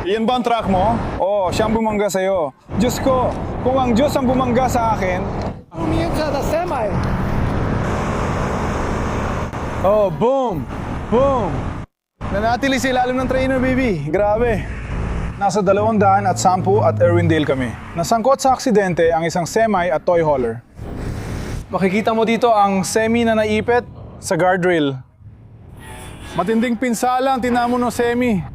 Iyan ba ang truck mo? Oo, siyang bumangga sa'yo. Diyos ko, kung ang Diyos ang bumangga sa akin... Tumingin sa semi. Oh, boom! Boom! Nanatili sa ilalim ng trainer, baby. Grabe. Nasa 210 at Irwindale kami. Nasangkot sa aksidente ang isang semi at toy hauler. Makikita mo dito ang semi na naipit sa guardrail. Matinding pinsala ang tinamo ng semi.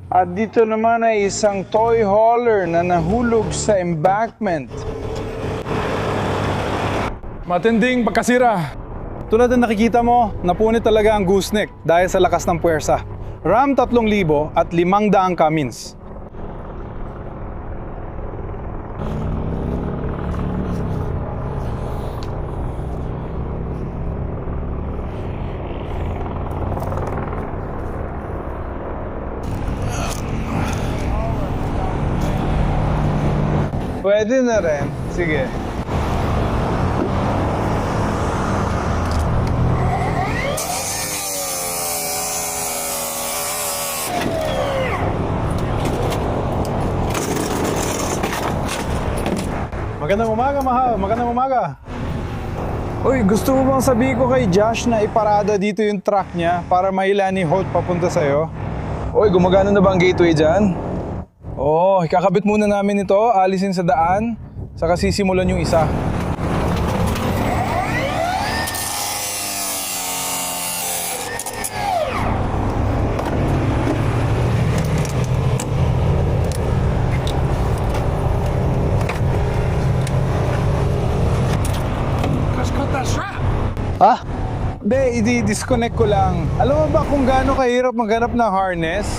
At dito naman ay isang toy hauler na nahulog sa embankment. Matinding pagkasira. Tulad ng nakikita mo, napunit talaga ang gooseneck dahil sa lakas ng puwersa. Ram 3,000 at 500 Cummins. Pwede na rin. Sige. Magandang umaga, mahal. Magandang umaga. Uy, gusto mo bang sabihin ko kay Josh na iparada dito yung truck niya para maila ni Holt papunta sa'yo? Uy, gumagana na ba ang gateway dyan? Oo, ikakabit muna namin ito, alisin sa daan, saka sisimulan yung isa. Ha? Hindi, i-disconnect ko lang. Alam mo ba kung gaano kahirap maghanap ng harness?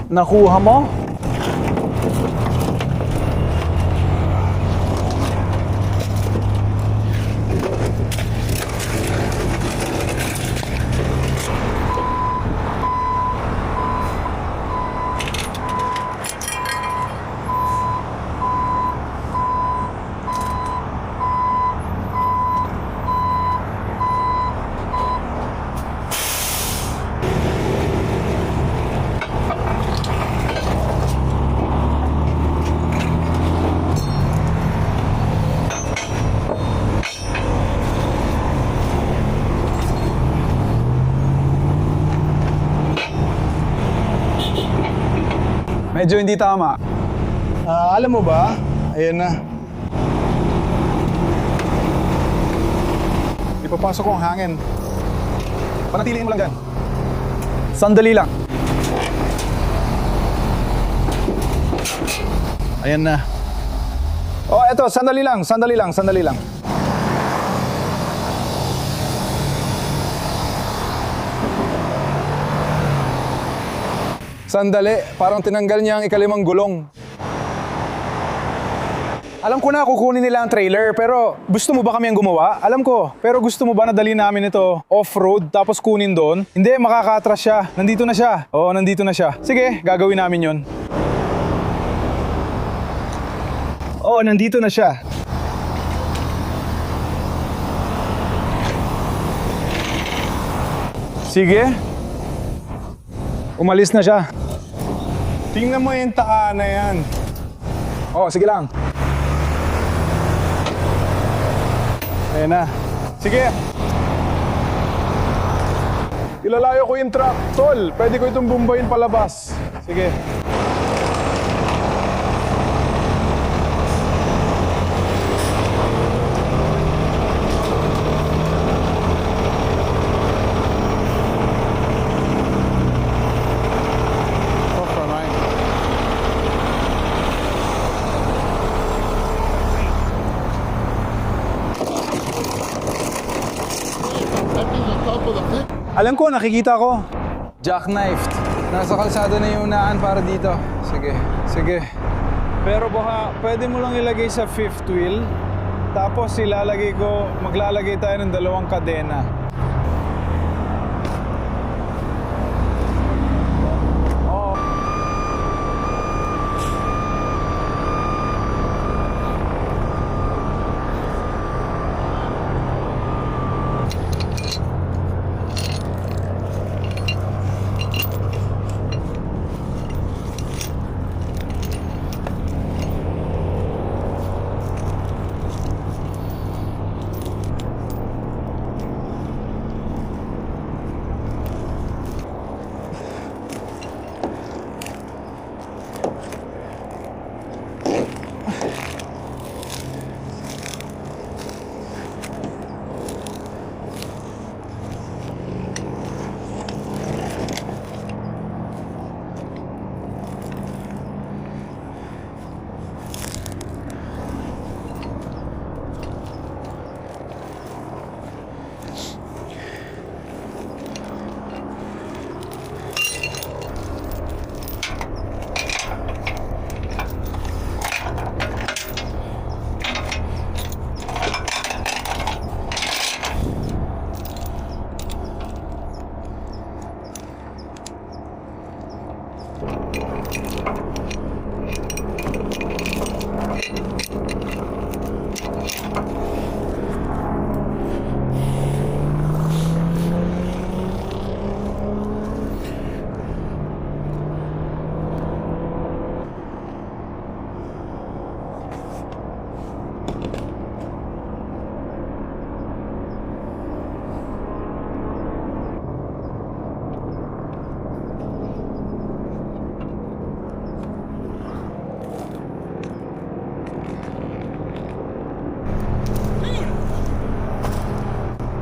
Nakuha mo? Medyo hindi tama. Alam mo ba? Ayan na. Ipapasok ko ang hangin. Panatiliin mo lang dyan. Sandali lang. Ayan na. Oh, eto, sandali lang. Sandali, parang tinanggal niya ang ikalimang gulong. Alam ko na kukunin nila ang trailer, pero gusto mo ba kami ang gumawa? Alam ko, pero gusto mo ba na dali namin ito off-road tapos kunin doon? Hindi, makakatras siya. Nandito na siya. Oo, nandito na siya. Sige, gagawin namin yon. Oo, nandito na siya. Sige. Umalis na siya. Tingnan mo yung taa na yan. Oh, sige lang. Ayan na. Sige. Ilalayo ko yung truck. Tol, pwede ko itong bumbayin palabas. Sige. Alam ko, nakikita ko. Jackknifed. Nasa kalsada na yung unaan para dito. Sige. Pero baka pwede mo lang ilagay sa fifth wheel. Tapos maglalagay tayo ng 2 kadena.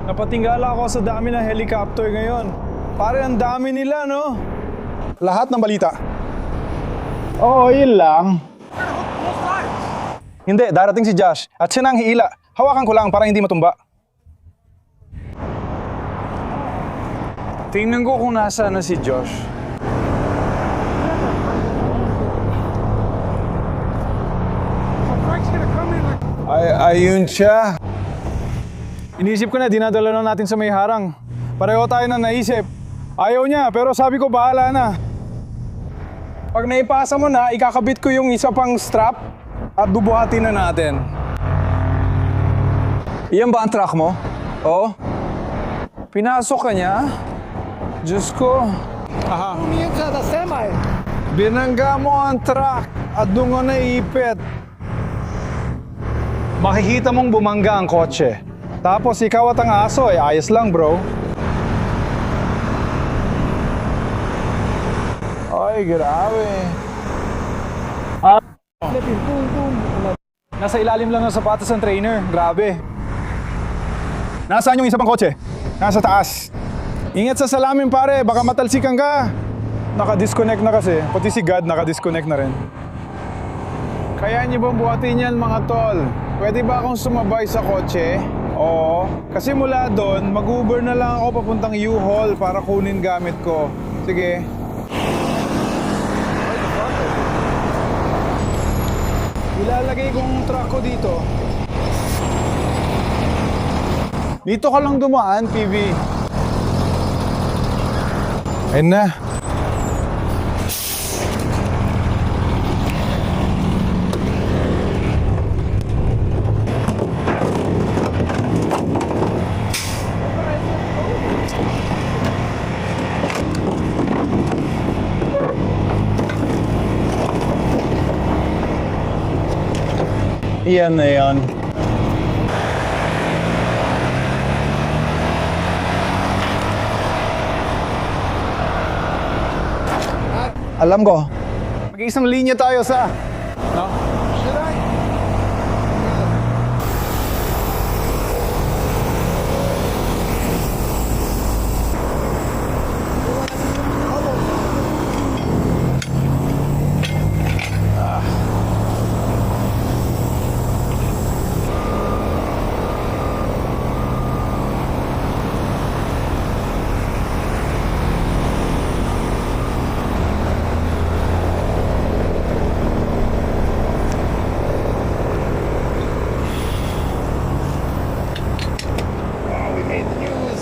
Napatingala ako sa dami ng helicopter ngayon. Pare, ang dami nila, no? Lahat ng balita. Oo, yun lang. Hindi, darating si Josh. At siya na ang hiila. Hawakan ko lang para hindi matumba. Tingnan ko kung nasa na si Josh. Ayun siya. Inisip ko na, dinadala na natin sa may harang. Pareho tayo na naisip. Ayaw niya, pero sabi ko bahala na. Pag naipasa mo na, ikakabit ko yung isa pang strap at bubuhatin na natin. Iyan ba ang truck mo? Oo. Pinasok ka niya? Diyos ko. Aha. Threw me into the semi. Binangga mo ang truck at doon ko naipit. Makikita mong bumangga ang kotse. Tapos ikaw at ang aso, ayos lang, bro. Ay, grabe. Flipping, boom, boom. Nasa ilalim lang ng sapatos ng trainer. Grabe. Nasaan yung isa pang kotse? Nasa taas. Ingat sa salamin, pare. Baka matalsikan ka. Naka-disconnect na kasi. Pati si God naka-disconnect na rin. Kaya niyo bang buhatin yan, mga tol? Pwede ba akong sumabay sa kotse? Oo. Kasi mula doon, mag-Uber na lang ako papuntang U-Haul para kunin gamit ko. Sige. Ilalagay kong truck ko dito. Dito ka lang dumaan, PB. Ayun na. Iyan na yan. Alam ko. Mag-isang linya tayo sa... No? Should I? We made the news.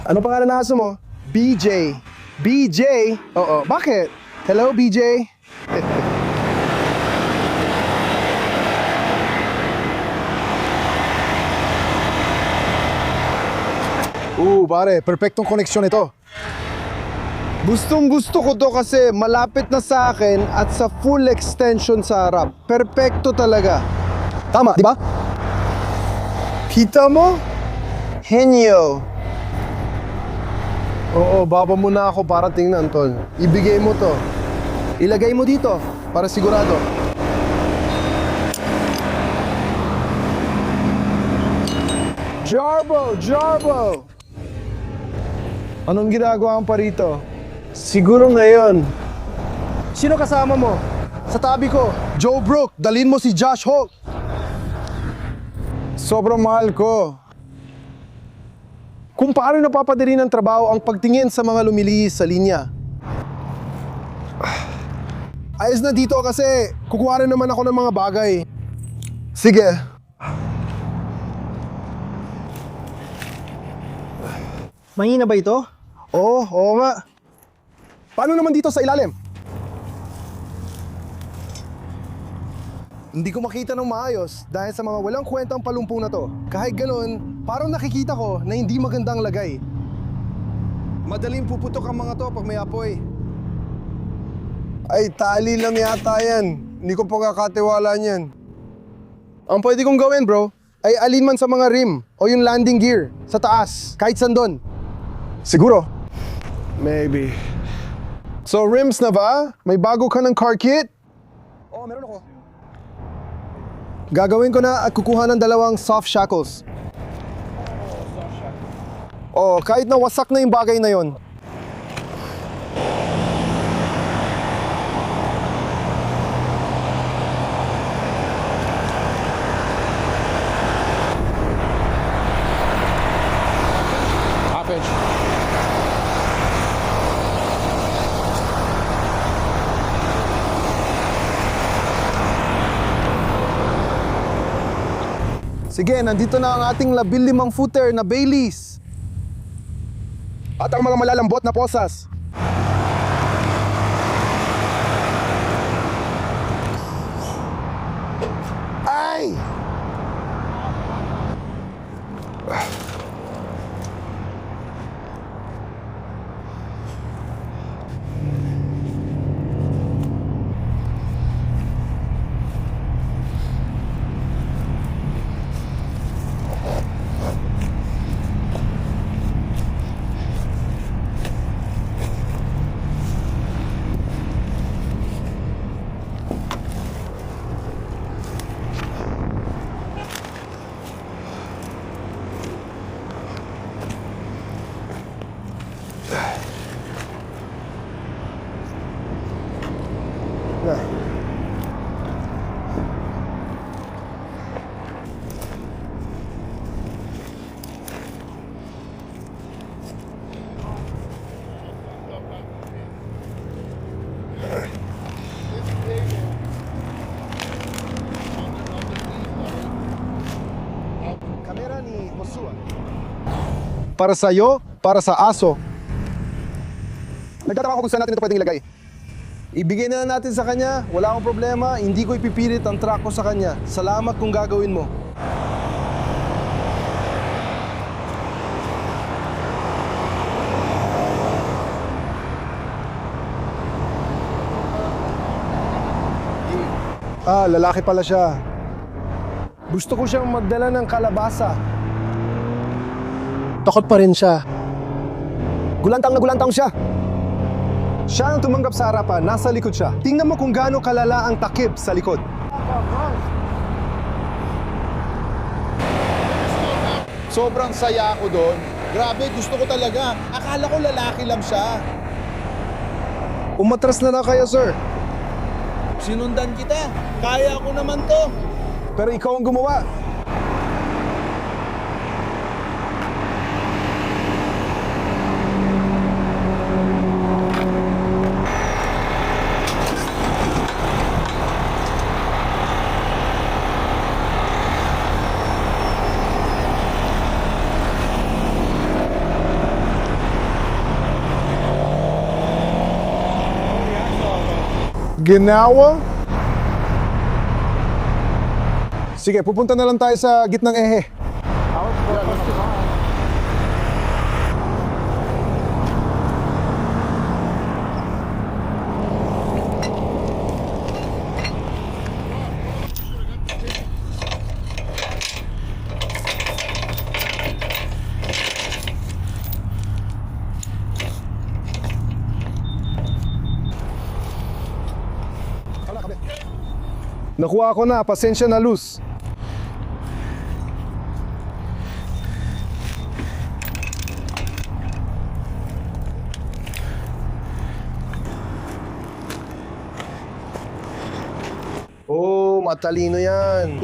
Ano pangalan ng aso mo? BJ. BJ? Oo. Bakit? Hello, BJ? Pare, perfectong koneksyon ito. Gustong gusto ko to kasi malapit na sa akin at sa full extension sa harap. Perfecto talaga. Tama, di ba? Kita mo? Henyo. Oo, baba muna ako para tingnan, tol. Ibigay mo to. Ilagay mo dito para sigurado. Jarbo! Jarbo! Anong ginagawa mo pa rito? Siguro ngayon. Sino kasama mo? Sa tabi ko. Joe Brook, dalhin mo si Josh Holt. Sobrang mahal ko. Kung paano napapadali ng trabaho ang pagtingin sa mga lumilihis sa linya. Ayos na dito kasi kukuha rin naman ako ng mga bagay. Sige. Mahina ba ito? Oo nga. Paano naman dito sa ilalim? Hindi ko makita ng maayos dahil sa mga walang kwentang palumpong na to. Kahit ganoon, parang nakikita ko na hindi magandang lagay. Madaling puputok ang mga to pag may apoy. Ay, tali lang yata yan. Hindi ko pagkakatiwala niyan. Ang pwede kong gawin, bro, ay alin man sa mga rim o yung landing gear sa taas, kahit sandon. Siguro? Maybe. So, rims na ba? May bago ka ng car kit? Oo, meron ako. Gagawin ko na at kukuha ng dalawang soft shackles. Oh, kahit na wasak na yung bagay na yon. Sige, nandito na ang ating 15 footer na Baileys. At ang mga malalambot na posas. Ay! Kamera ni Mosua. Para sa'yo, para sa aso. Nagtataka ko kung saan natin ito pwedeng ilagay. Ibigay na natin sa kanya, wala akong problema, hindi ko ipipilit ang truck ko sa kanya. Salamat kung gagawin mo. Ah, lalaki pala siya. Gusto ko siyang magdala ng kalabasa. Takot pa rin siya. Gulantang na gulantang siya. Siya ang tumanggap sa harapan, nasa likod siya. Tingnan mo kung gaano kalala ang takip sa likod. Sobrang saya ako doon. Grabe, gusto ko talaga. Akala ko lalaki lang siya. Umatras na kayo, sir. Sinundan kita. Kaya ko naman to. Pero ikaw ang gumawa. Ginawa? Sige, pupunta na lang tayo sa gitnang ehe. Nakuha ko na, pasensya na, Luz. Oh, matalino yan.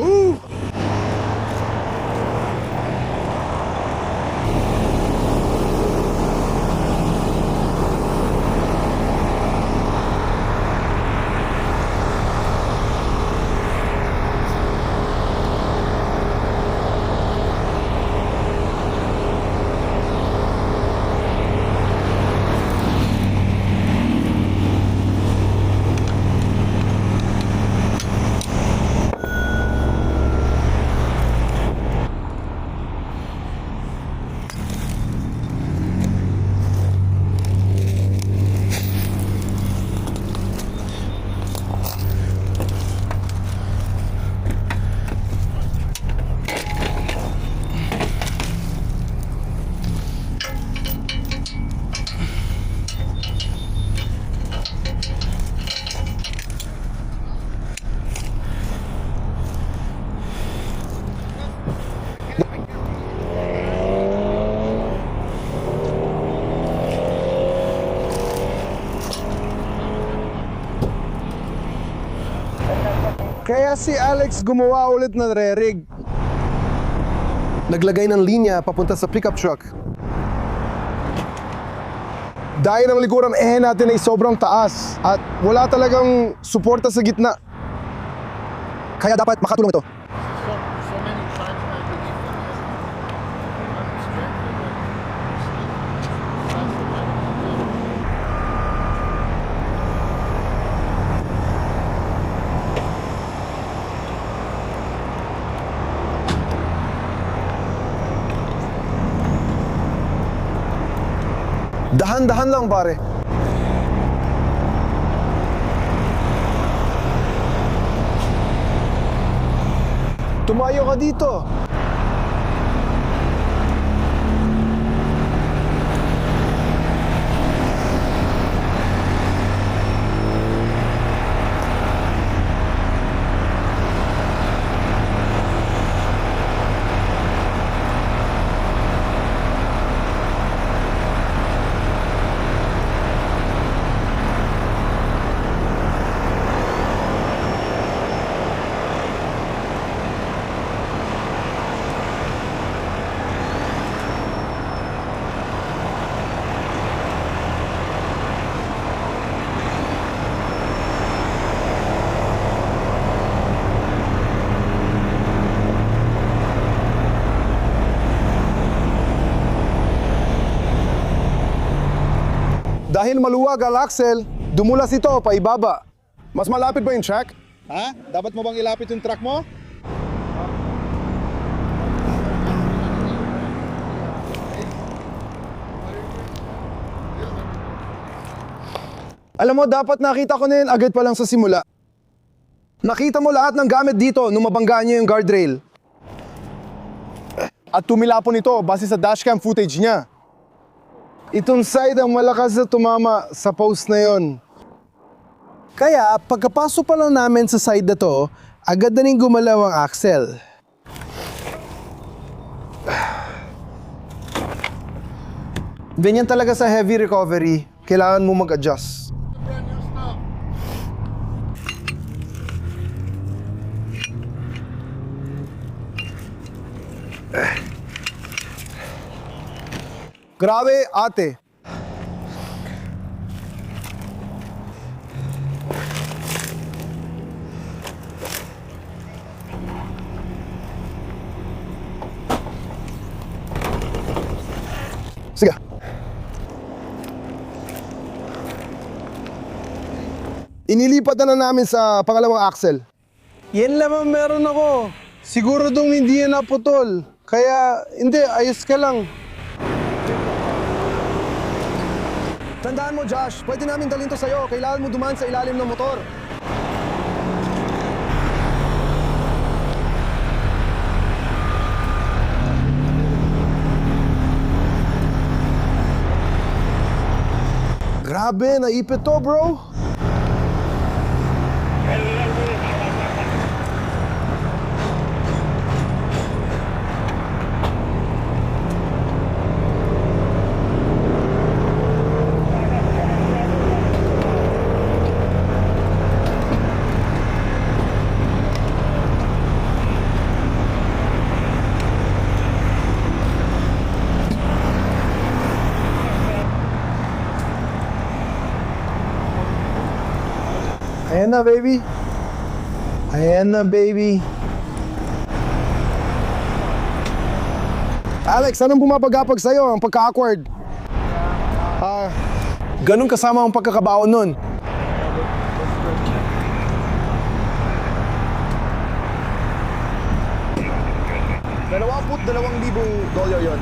Kaya si Alex gumawa ulit ng re-rig. Naglagay ng linya papunta sa pickup truck. Dahil ang likuran natin ay sobrang taas at wala talagang suporta sa gitna. Kaya dapat makatulong ito. So many times I believe that I'm strengthened and that's the way to do it. Dahan-dahan lang pare. Tumayo ka dito. Dahil maluwag ang axle, dumulas ito pa ibaba. Mas malapit ba yung track? Ha? Dapat mo bang ilapit yung truck mo? Alam mo, dapat nakita ko na yun agad pa lang sa simula. Nakita mo lahat ng gamit dito nung mabanggaan niya yung guardrail. At tumilapon ito base sa dashcam footage niya. Itong side ang malakas na tumama sa post na yon. Kaya pagkapasok pa lang namin sa side na to, agad na rin gumalaw ang axle. Ganyan talaga sa heavy recovery, kailangan mo mag-adjust. Grabe, ate. Sige. Inilipat na namin sa pangalawang axle. Yan lang ang meron ako. Siguro dong hindi yan naputol. Kaya, hindi, ayos ka lang. Tandaan mo, Josh, pwede namin dalhin to sa'yo. Kailangan mo dumaan sa ilalim ng motor. Grabe, naipit to, bro. Ayan na, baby. Ayan na, baby. Alex, anong bumabagapag sa'yo? Ang pagka-awkward? Ganun kasama ang pagkakabaon nun. $22,000 yon.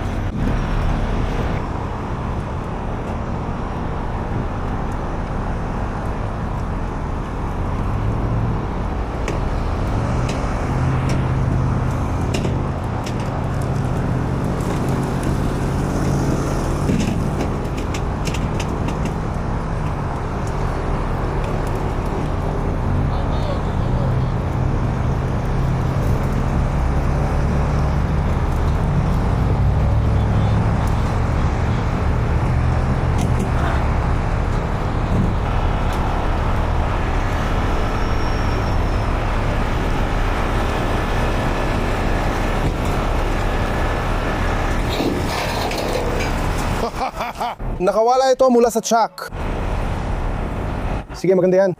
nakawala ito mula sa truck. Sige, maganda yan.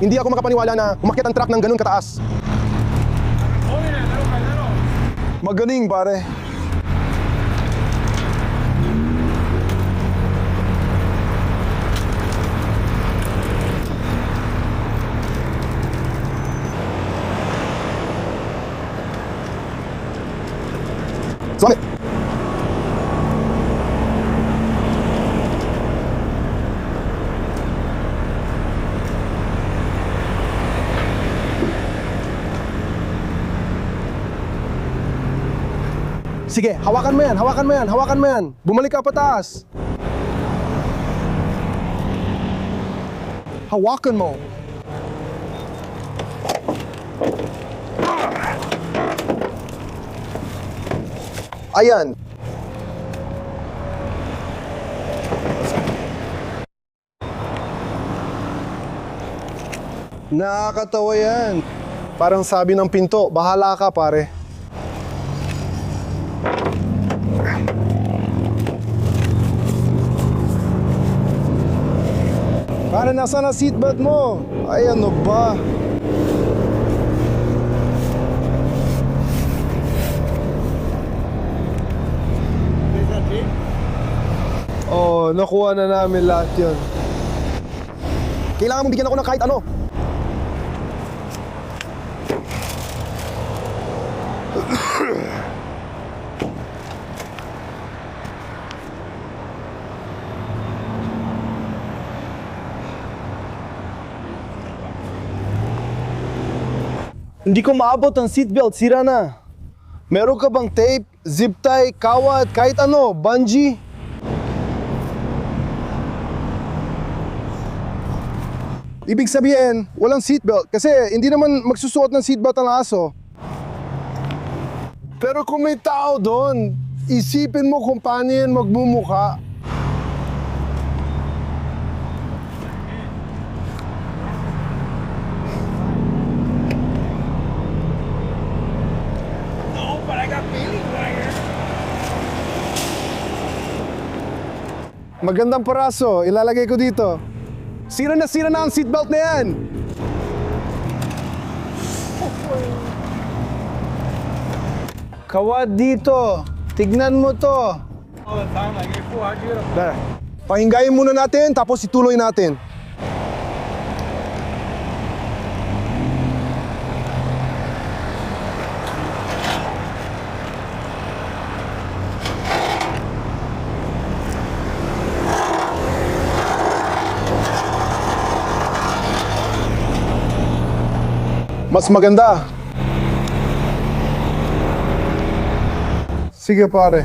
Hindi ako makapaniwala na umakyat ang truck ng ganun kataas. Magaling, pare. Suami! Sige, hawakan mo yan, hawakan mo yan, hawakan mo yan. Bumalik ka pataas. Hawakan mo. Ayan. Nakakatawa yan. Parang sabi ng pinto, bahala ka pare. Pare, nasa na seatbelt mo? Ay, ano ba? Oh, nakuha na namin lahat yun. Kailangan mong bigyan ako ng kahit ano. Hindi ko maabot ang seatbelt, sira na. Meron ka bang tape, zip tie, kawat, kahit ano, bungee? Ibig sabihin, walang seatbelt kasi hindi naman magsusuot ng seatbelt ang aso. Pero kung may tao doon, isipin mo kung paano yan magmumukha. Magandang paraso, ilalagay ko dito. Sira na ang seatbelt na yan. Kawad dito. Tignan mo to. Tara, pahingayin muna natin tapos ituloy natin. Mas maganda. Sige pare.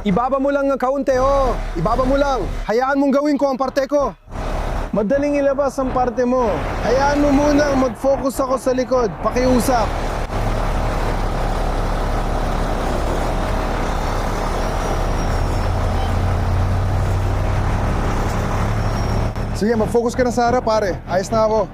Ibaba mo lang ng kaunti, oh. Ibaba mo lang. Hayaan mong gawin ko ang parte ko. Madaling ilabas ang parte mo. Hayaan mo muna mag-focus ako sa likod. Pakiusap. Sige, mag-focus ka na sa harap, pare. Ayos na ako.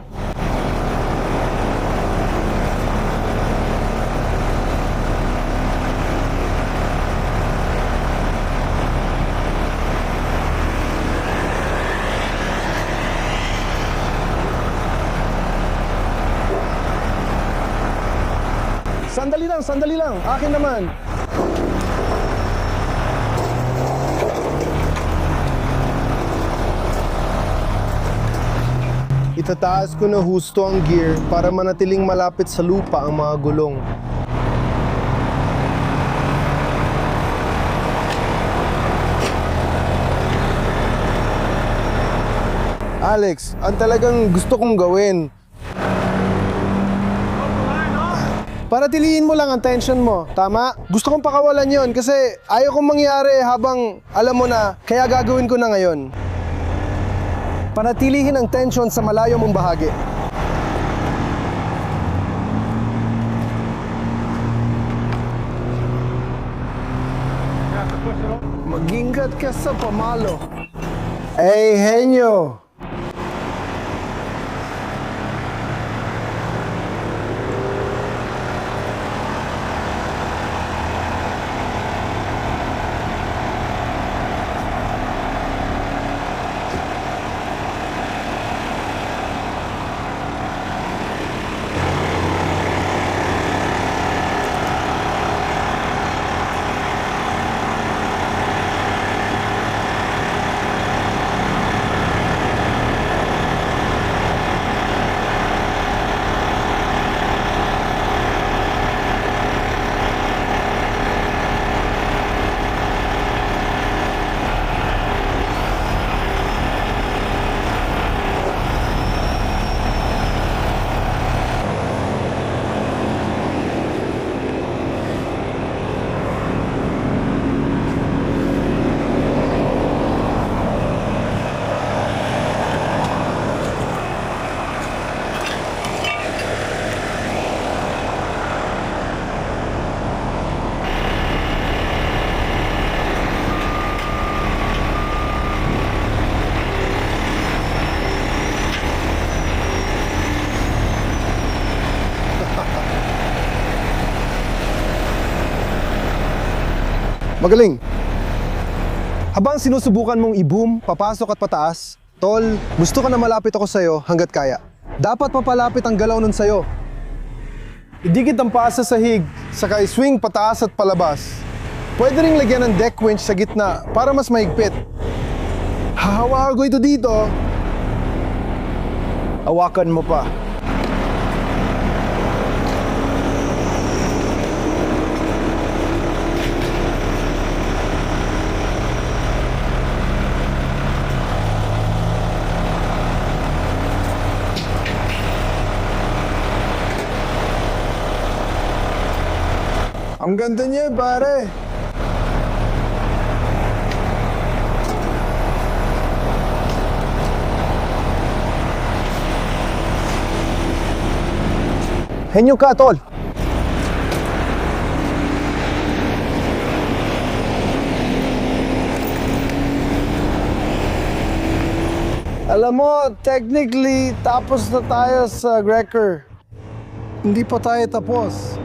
Sandali lang. Akin naman. Itataas ko na husto ang gear para manatiling malapit sa lupa ang mga gulong. Alex, ang talagang gusto kong gawin. Paratiliin mo lang ang tension mo, tama? Gusto kong pakawalan yon kasi ayaw kong mangyari habang alam mo na, kaya gagawin ko na ngayon. Panatilihin ang tension sa malayo mong bahagi. Mag-ingat ka sa pamalo. Hey, henyo! Magaling. Habang sinusubukan mong i-boom, papasok at pataas, tol, gusto ka na malapit ako sa'yo hanggat kaya. Dapat papalapit ang galaw nun sa'yo. Idikit ang paa sa sahig, saka i-swing pataas at palabas. Pwede ring lagyan ng deck winch sa gitna para mas mahigpit. Hahawakan ko ito dito. Hawakan mo pa. Ang ganda niya, pare. Henyo ka, tol. Alam mo, technically, tapos na tayo sa Greker. Hindi pa tayo tapos.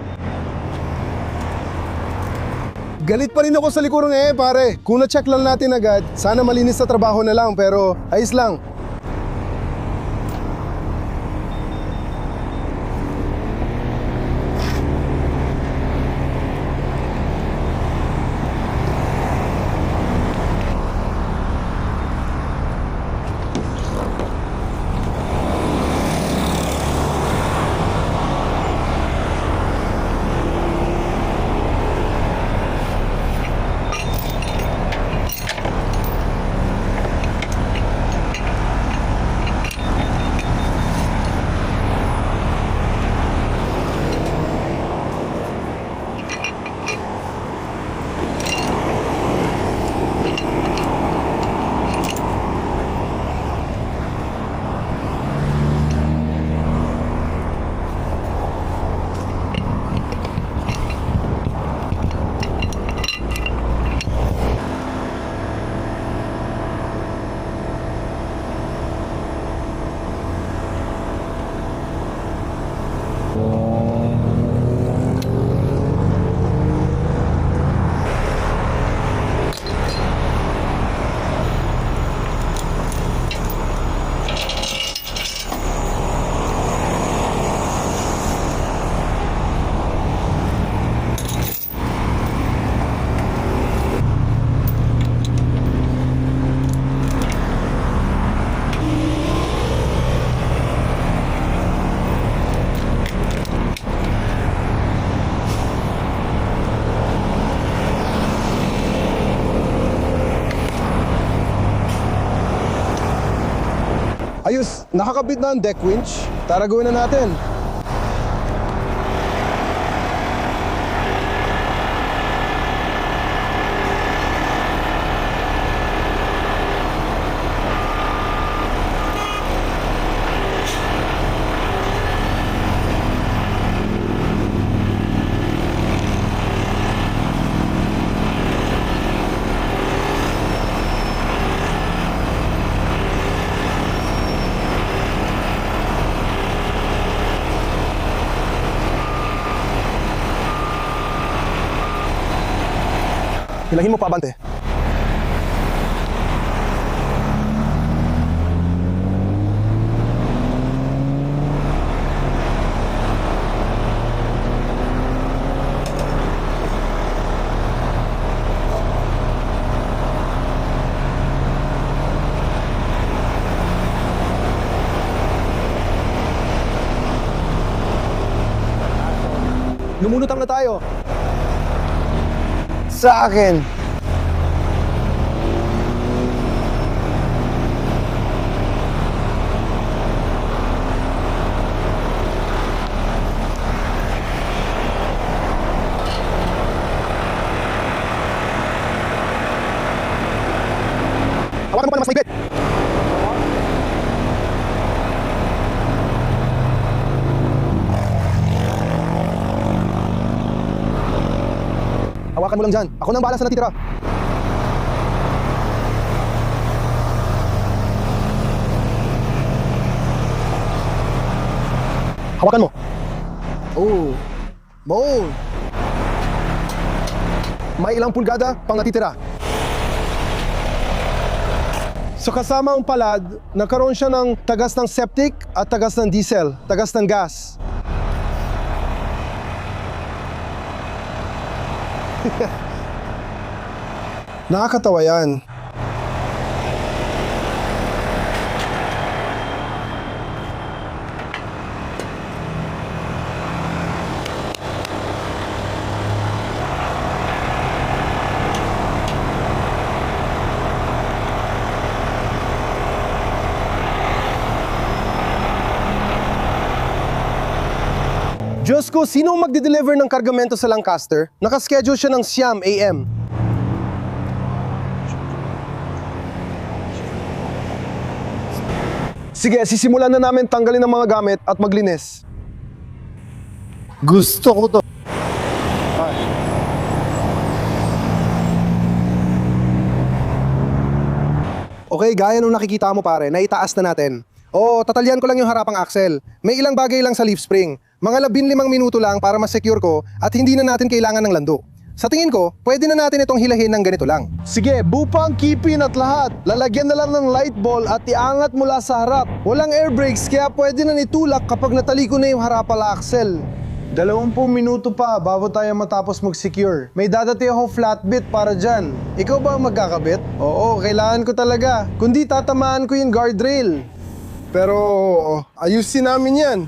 Galit pa rin ako sa likurong pare. Kung na-check lang natin agad, sana malinis sa trabaho na lang, pero ayos lang. nakakabit na ang deck winch. Tara gawin na natin. Hilangin mo pa, Abante. Lumunutang na tayo. Sa akin. Hawakan mo pa ng mas maigpit. Hawakan mo lang dyan. Ako nang bahala sa natitira. Hawakan mo. Oh. Bold. May ilang pulgada pang natitira. So kasama ang palad, nagkaroon siya ng tagas ng septic at tagas ng diesel, tagas ng gas. Nakakatawa yan. Diyos ko, sino ang magde-deliver ng kargamento sa Lancaster? Nakaschedule siya ng 9 AM. Sige, sisimulan na namin tanggalin ang mga gamit at maglinis. Gusto ko to. Okay, gaya nung nakikita mo pare, naitaas na natin. Oo, tatalyan ko lang yung harapang axle. May ilang bagay lang sa leaf spring. Mga 15 minuto lang para ma-secure ko at hindi na natin kailangan ng lando. Sa tingin ko, pwede na natin itong hilahin ng ganito lang. Sige, bupa ang kipin at lahat. Lalagyan na lang ng light ball at iangat mula sa harap. Walang air brakes kaya pwede na nitulak kapag nataliko na yung harapal axle. 20 minuto pa bago tayo matapos mag-secure. May dadati ako flatbit para dyan. Ikaw ba ang magkakabit? Oo, kailangan ko talaga. Kundi tatamaan ko yung guardrail. Pero ayusin namin yan.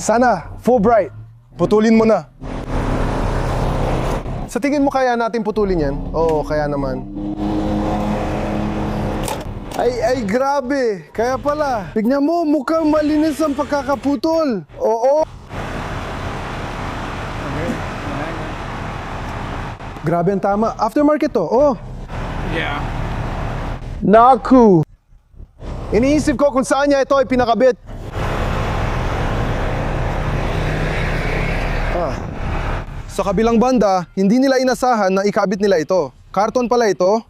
Sana, Fulbright, putulin mo na. Sa tingin mo kaya natin putulin yan? Oo, kaya naman. Ay, grabe. Kaya pala. Tignan mo, mukhang malinis ang pagkakaputol. Oo. Grabe ang tama. Aftermarket to. Oh. Yeah. Naku. Iniisip ko kung saan niya ito ay pinakabit. Sa kabilang banda, hindi nila inasahan na ikabit nila ito. Karton pala ito.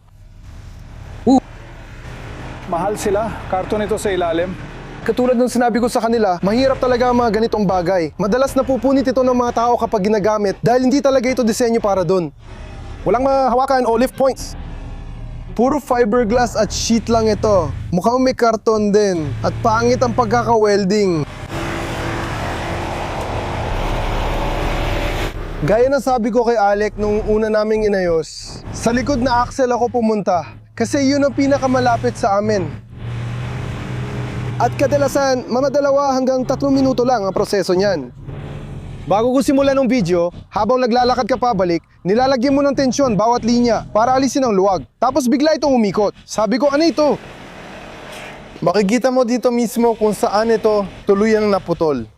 Mahal sila. Karton ito sa ilalim. Katulad ng sinabi ko sa kanila, mahirap talaga ang mga ganitong bagay. Madalas napupunit ito ng mga tao kapag ginagamit dahil hindi talaga ito disenyo para doon. Walang hawakan o lift points. Puro fiberglass at sheet lang ito. Mukhang may karton din. At pangit ang pagkaka-welding. Gaya na sabi ko kay Alec nung una naming inayos, sa likod na axle ako pumunta. Kasi yun ang pinakamalapit sa amin. At kadalasan, mga 2 hanggang 3 minuto lang ang proseso niyan. Bago ko simulan ng video, habang naglalakad ka pabalik, nilalagyan mo ng tensyon bawat linya para alisin ang luwag. Tapos bigla itong umikot. Sabi ko, ano ito? Makikita mo dito mismo kung saan ito tuluyang naputol.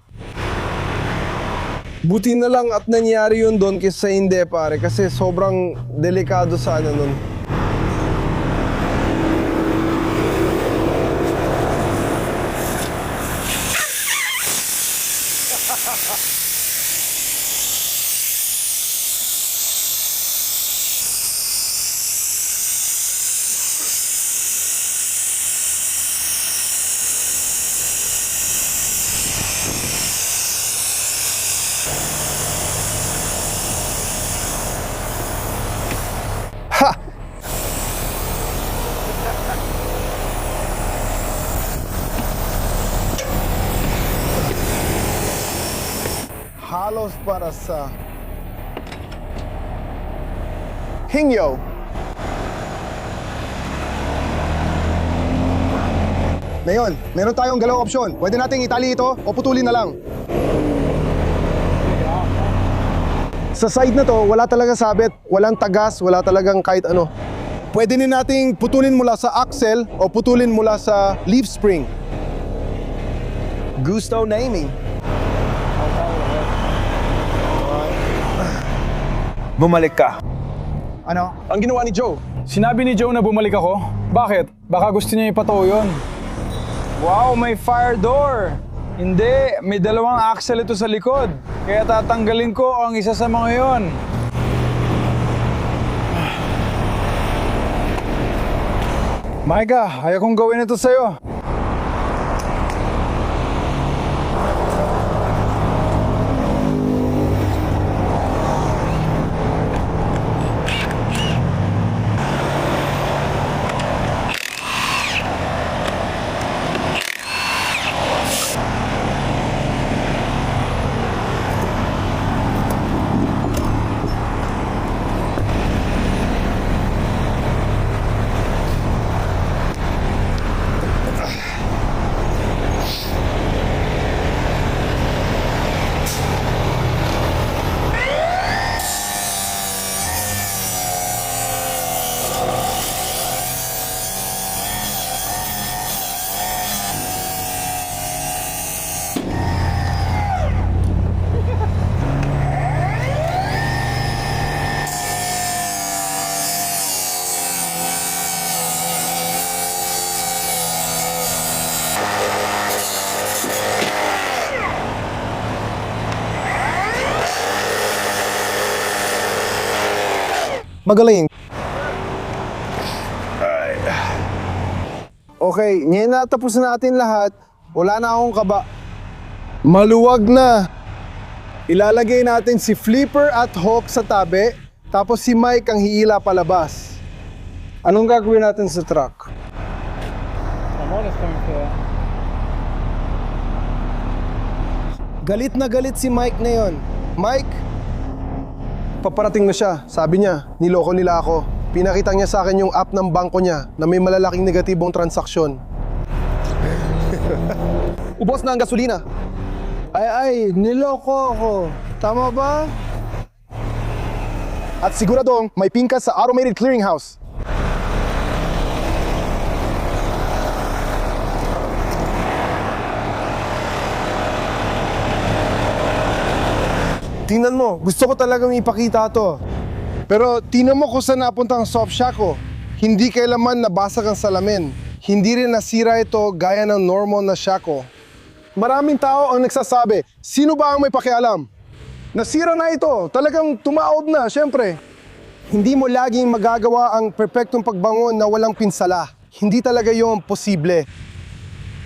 Buti na lang at nangyari yun doon kaysa hindi pare kasi sobrang delikado sana nun. Ha! Halos para sa Hingyo. Ngayon, meron tayong dalawang opsyon. Pwede nating itali ito o putulin na lang. Sa side na to, wala talagang sabit, walang tagas, wala talagang kahit ano. Pwede din nating putulin mula sa axle o putulin mula sa leaf spring. Gusto naming. Bumalik ka. Ano? Ang ginawa ni Joe. Sinabi ni Joe na bumalik ako. Bakit? Baka gusto niya ipataw yun. Wow, may fire door! Hindi, may 2 axle ito sa likod. Kaya tatanggalin ko ang isa sa mga yon. Micah, ayaw kong gawin ito sa'yo. Magaling. Okay, ngayon na tapos na natin lahat. Wala na akong kaba. Maluwag na. Ilalagay natin si Flipper at Hawk sa tabi, tapos si Mike ang hiila palabas. Anong gagawin natin sa truck? Galit na galit si Mike na yon. Mike, paparating na siya. Sabi niya, niloko nila ako. Pinakita niya sa akin yung app ng bangko niya na may malalaking negatibong transaksyon. Ubos na ang gasolina. Ay, niloko ako. Tama ba? At siguradong may pingkas sa automated clearinghouse. Tingnan mo, gusto ko talagang ipakita to. Pero tingnan mo kung saan napunta ang soft shack ko. Hindi kailaman nabasag ang salamin. Hindi rin nasira ito gaya ng normal na Shako. Maraming tao ang nagsasabi, sino ba ang may pakialam? Nasira na ito, talagang tumaob na, syempre. Hindi mo laging magagawa ang perpektong pagbangon na walang pinsala. Hindi talaga yung posible.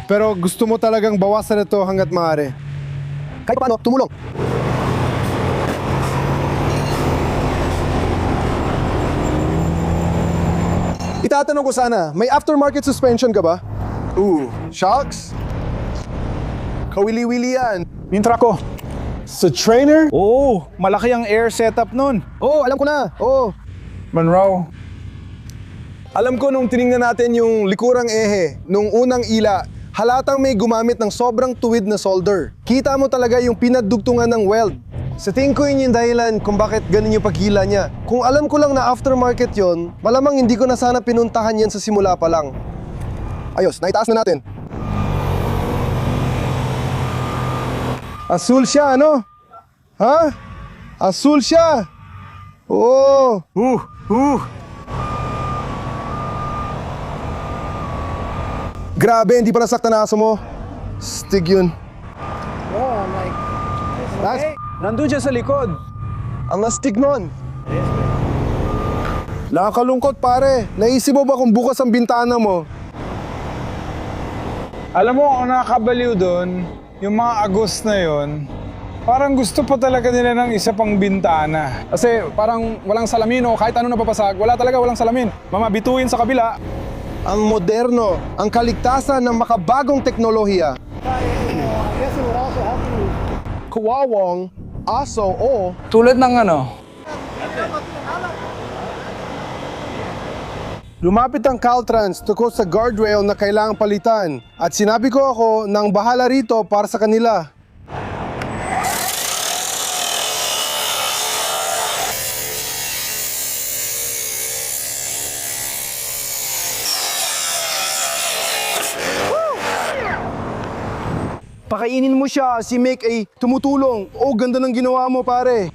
Pero gusto mo talagang bawasan ito hanggat maaari. Kahit paano, tumulong. Itatanong ko sana, may aftermarket suspension ka ba? Shocks? Kawili-wili yan. Yung truck ko. Sa trainer? Oo, malaki ang air setup nun. Alam ko na. Monroe. Alam ko nung tiningnan natin yung likurang ehe, nung unang ila, halatang may gumamit ng sobrang tuwid na solder. Kita mo talaga yung pinagdugtungan ng weld. Sa tingin ko yun yung dahilan kung bakit ganun yung paghila niya. Kung alam ko lang na aftermarket yon, malamang hindi ko na sana pinuntahan yan sa simula pa lang. Ayos, naitaas na natin. Asul siya, ano? Ha? Asul siya! Oo! Grabe, hindi pa nasaktan na aso mo. Stig yun. Nandun siya sa likod. Ang astig nun. Nakakalungkot pare. Naisip mo ba kung bukas ang bintana mo? Alam mo, ang nakakabaliw doon, yung mga agos na yon, parang gusto pa talaga nila ng isa pang bintana. Kasi parang walang salamin o kahit ano napapasag, walang salamin. Mamabituin sa kabila. Ang moderno, ang kaligtasan ng makabagong teknolohiya. Kawawang, aso o Tulad ng ano? lumapit ang Caltrans tungkol sa guardrail na kailangang palitan. At sinabi ko ako nang bahala rito para sa kanila. Pakainin mo siya, si Mick ay tumutulong. Ganda ng ginawa mo, pare.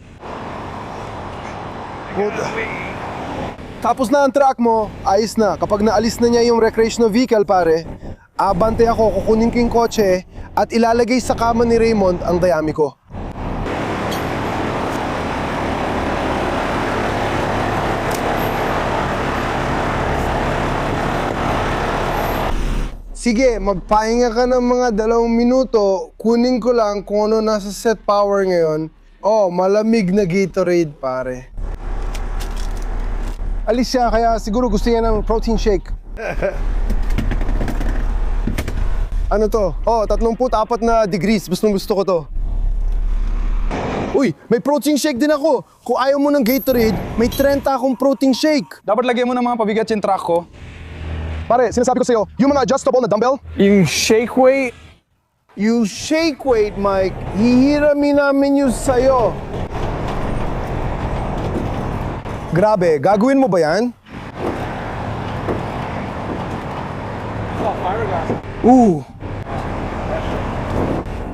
Tapos na ang truck mo, ayos na. Kapag naalis na niya yung recreational vehicle, pare, abante ako, kukunin ko yung kotse at ilalagay sa kama ni Raymond ang dayami ko. Sige, magpahinga ka ng mga 2 minuto. Kunin ko lang kung ano nasa set power ngayon. Malamig na Gatorade, pare. Alis siya, kaya siguro gusto niya ng protein shake. Ano to? 34 na degrees. Gusto ko to. Uy, may protein shake din ako. Kung ayaw mo ng Gatorade, may 30 akong protein shake. Dapat lagyan mo ng mga pabigat yung truck ko. Pare, sinasabi ko sa'yo, yung mga adjustable na dumbbell, Yung shake weight. yung shake weight, Mike, hihiramin namin yung sa'yo. Grabe, gagawin mo ba yan?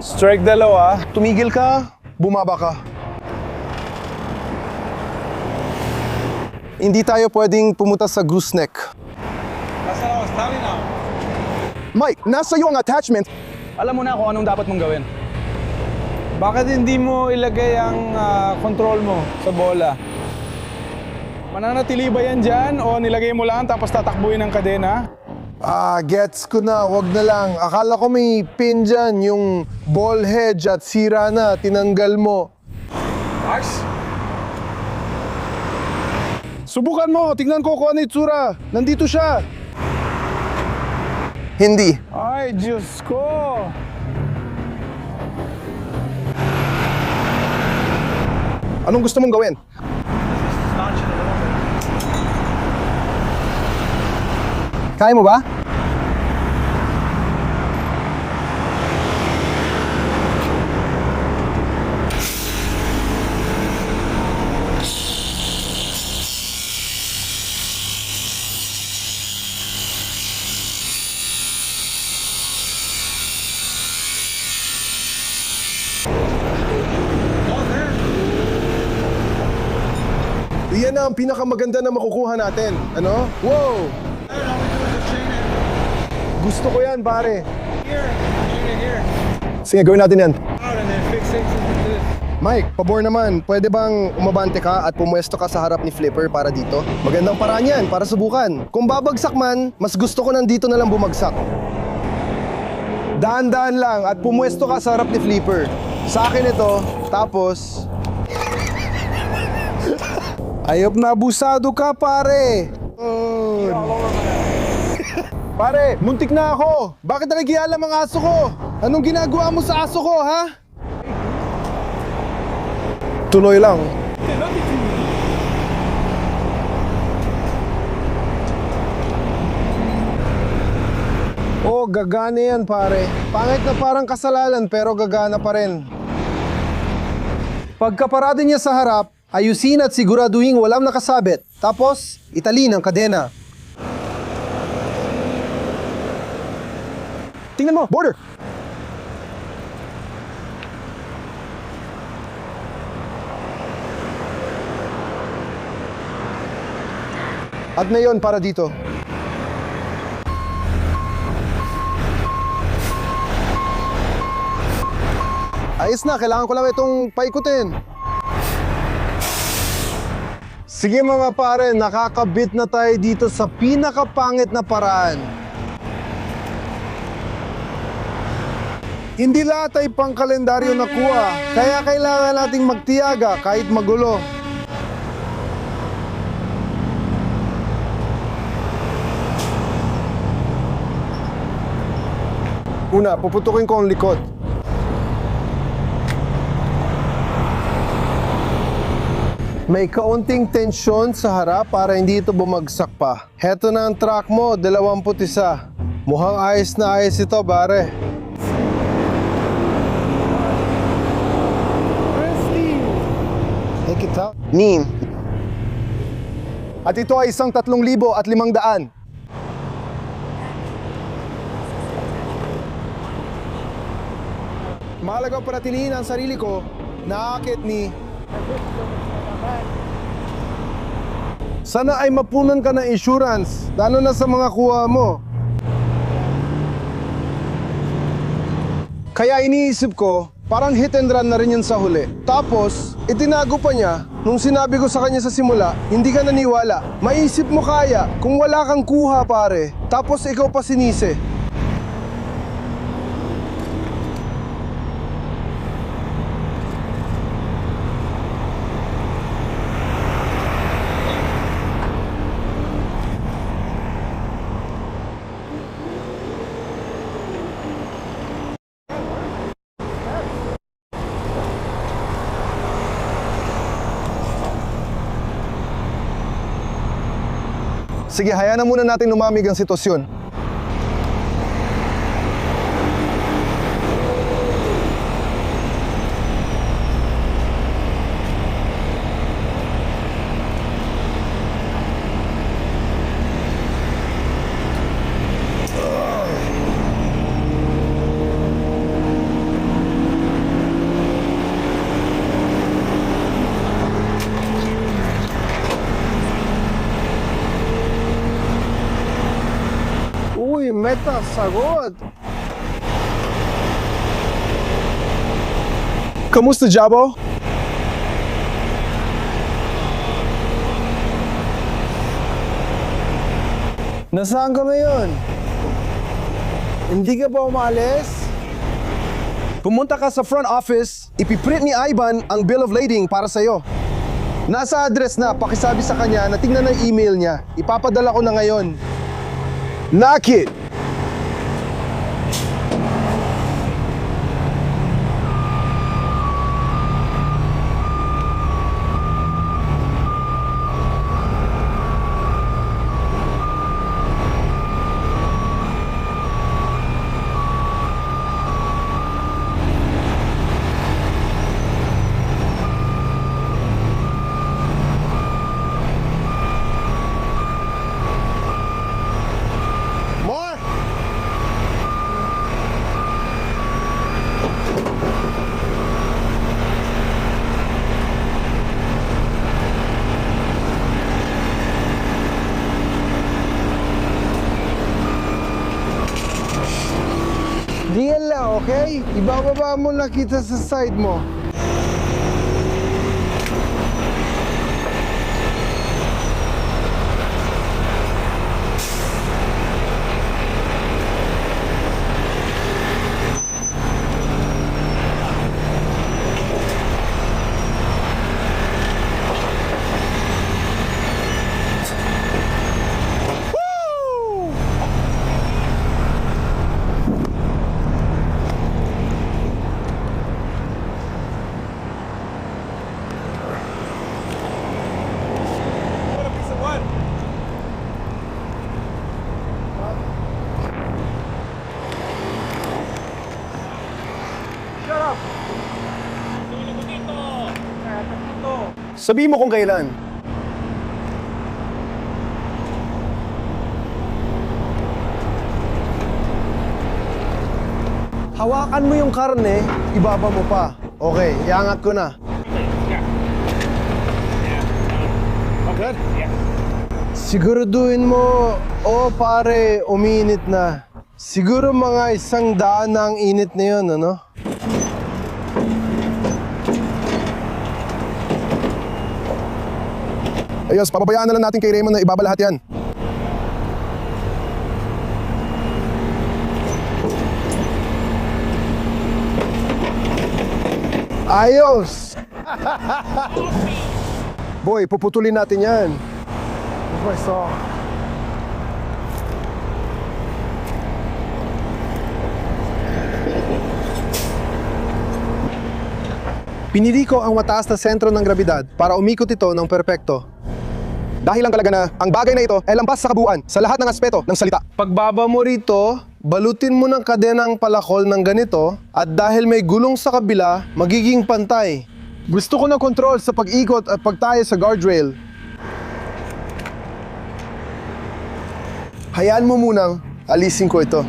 Strike 2. Tumigil ka, bumaba ka. Hindi tayo pwedeng pumunta sa gooseneck. Mike, nasa iyo ang attachment. Alam mo na kung anong dapat mong gawin. Bakit hindi mo ilagay ang control mo sa bola? Mananatili ba yan dyan o nilagay mo lang tapos tatakbuhin ang kadena? Gets ko na, wag na lang. Akala ko may pin dyan, yung ball hedge at sira na, tinanggal mo. Mars? Subukan mo, tingnan ko kung ano itsura. Nandito siya. Hindi. Ay, Diyos ko! Anong gusto mong gawin? Kaya mo ba? Iyan na ang pinakamaganda na makukuha natin. Ano? Wow! Gusto ko yan, pare. Sige, gawin natin yan. Mike, pabor naman, pwede bang umabante ka at pumuesto ka sa harap ni Flipper para dito? Magandang paraan yan, para subukan. Kung babagsak man, mas gusto ko nandito na lang bumagsak. Daan-daan lang at pumuesto ka sa harap ni Flipper. Sa akin ito, tapos... Ayop na abusado ka, pare! Pare, muntik na ako! Bakit nagialam ang aso ko? Anong ginagawa mo sa aso ko, ha? Tuloy lang. Oh, gagana yan, pare. Pangit na parang kasalanan pero gagana pa rin. Pagkaparada niya sa harap, ayusin at siguraduhin walang nakasabit. Tapos, italin ang kadena. Tingnan mo, border! At ngayon para dito. Ayos na, kailangan ko lang itong paikutin. Sige mga pare, nakakabit na tayo dito sa pinakapangit na paraan. Hindi lahat ay pang kalendaryo nakuha, kaya kailangan nating magtiyaga kahit magulo. Una, puputukin ko ang likod. May kaunting tensyon sa harap para hindi ito bumagsak pa. Heto na ang track mo, 21. Mukhang ayos na ayos ito, pare. Take it out. Nim. At ito ay isang 3,500. Mahalaga paratilihin ang sarili ko na aakit ni... Sana ay mapunan ka ng insurance, lalo na sa mga kuha mo. Kaya iniisip ko, parang hit and run na rin yun sa huli. Tapos, itinago pa niya, nung sinabi ko sa kanya sa simula, hindi ka naniwala. Maisip mo kaya, kung wala kang kuha pare, tapos ikaw pa sinisi. Sige, hayaan na muna natin lumamig ang sitwasyon. Uy, meta, sagot! Kamusta, Jabo? Nasaan ka ngayon? Hindi ka ba umalis? Pumunta ka sa front office, ipiprint ni Ivan ang bill of lading para sa'yo. Nasa address na, pakisabi sa kanya na tingnan ang email niya. Ipapadala ko na ngayon. Nakit! Mark! okay? Ibababa mo na kita sa side mo. Sabihin mo kung kailan. Hawakan mo yung karne, ibaba mo pa. Okay, iangat ko na. Good? Siguraduhin mo, pare, uminit na. Siguro mga 100 na ang init na yun, ano? Ayos, papabayaan na lang natin kay Raymond na ibaba lahat yan. Ayos! Boy, puputulin natin yan. Pwesto. Pinili ko ang mataas na sentro ng grabidad para umikot ito ng perpekto. Dahil lang talaga na ang bagay na ito ay lampas sa kabuuan sa lahat ng aspeto ng salita. Pagbaba mo rito, balutin mo ng kadena ang palakol ng ganito at dahil may gulong sa kabila, magiging pantay. Gusto ko ng control sa pag-ikot at pagtayo sa guardrail. Hayaan mo munang alisin ko ito.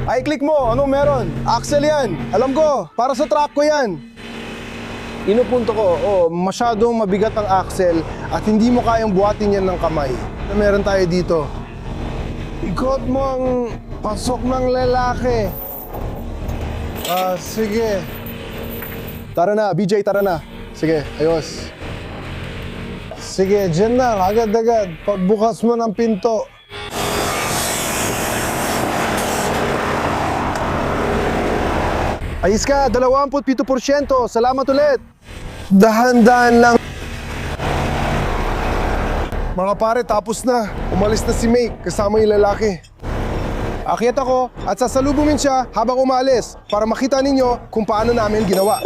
Ay, click mo. Anong meron? Axle yan. Alam ko. Para sa truck ko yan. Inupunto ko, masyadong mabigat ang axle at hindi mo kayang buhatin yan ng kamay. Na meron tayo dito. Ikot mo ang pasok ng lalaki. Sige. Tara na, BJ, tara na. Sige, ayos. Sige, dyan na. Agad-agad. Pagbukas mo ng pinto. Ayos ka, 27%. Salamat ulit. Dahan-dahan lang. Mga pare, tapos na. Umalis na si May, kasama yung lalaki. Akyat ako at sasalubungin siya habang umalis para makita ninyo kung paano namin ginawa.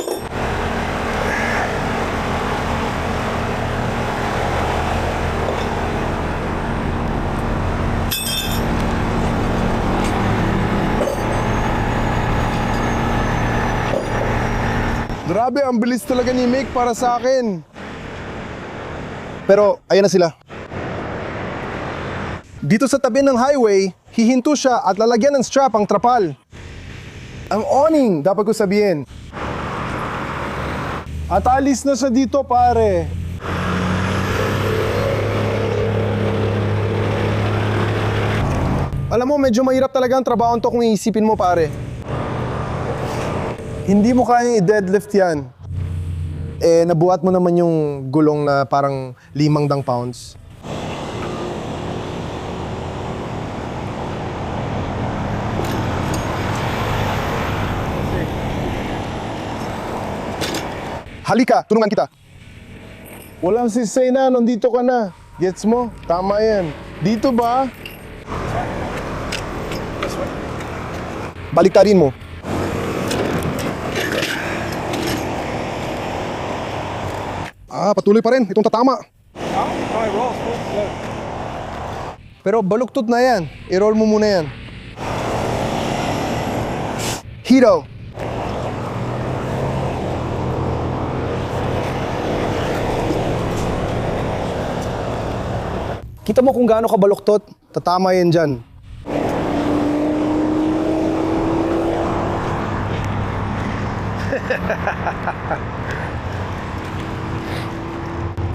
Grabe, ang bilis talaga ni Mick para sa akin. Pero, ayan na sila. Dito sa tabi ng highway, hihinto siya at lalagyan ng strap ang trapal. Ang awning, dapat ko sabihin. At alis na siya dito, pare. Alam mo, medyo mahirap talaga ang trabaho to kung iisipin mo, pare. Hindi mo kayang i-deadlift yan. Nabuhat mo naman yung gulong na parang 500 pounds. Halika, tulungan kita. Walang sisay na, nandito ka na. Gets mo? Tama yan. Dito ba? Baliktarin mo. Patuloy pa rin. Itong tatama. Pero baluktot na yan. I-roll mo muna yan. Hero. Kita mo kung gaano ka baluktot? Tatama yan dyan.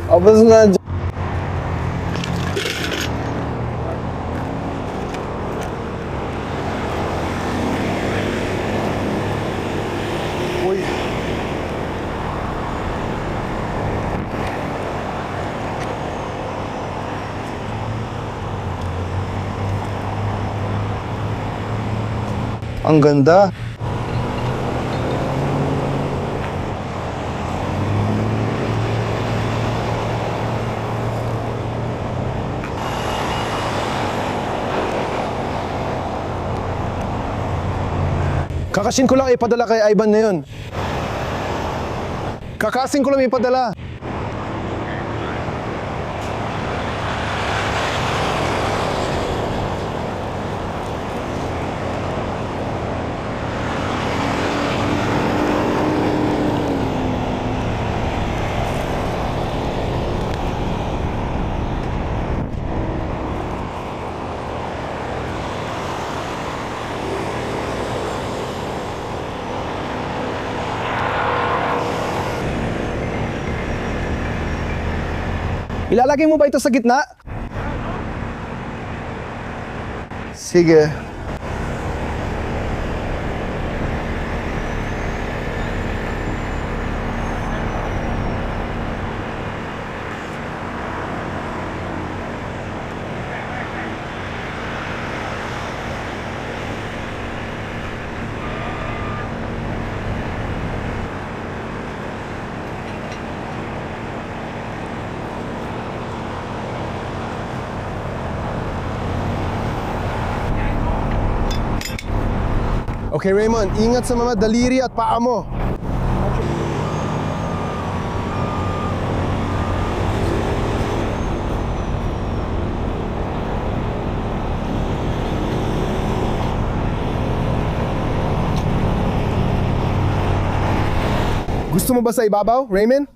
Abas na dyan. Uy. Ang ganda. Kakasin ko lang ipadala kay Ivan na yun. Kakasin ko lang ipadala. Ilalagay mo ba ito sa gitna? Sige. Okay, Raymond, ingat sa mga daliri at paa mo. Gusto mo ba sa ibabaw, Raymond?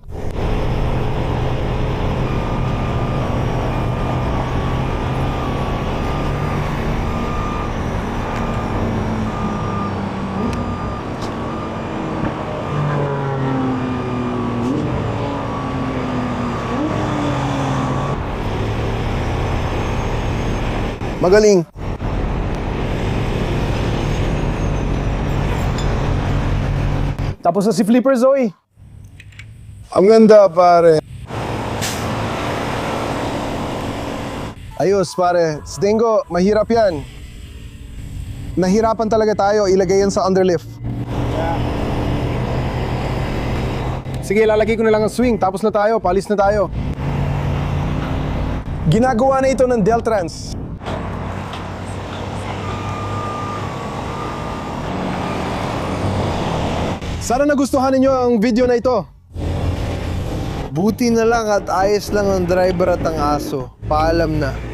Magaling. Tapos na si Flipper, Zoe. Ang ganda, pare. Ayos, pare. Stingo, mahirap yan. Nahirapan talaga tayo. Ilagay yan sa underlift. Sige, lalagay ko na lang ang swing. Tapos na tayo. Palis na tayo. Ginagawa na ito ng Deltrans. Sana nagustuhan ninyo ang video na ito. Buti na lang at ayos lang ang driver at ang aso. Paalam na.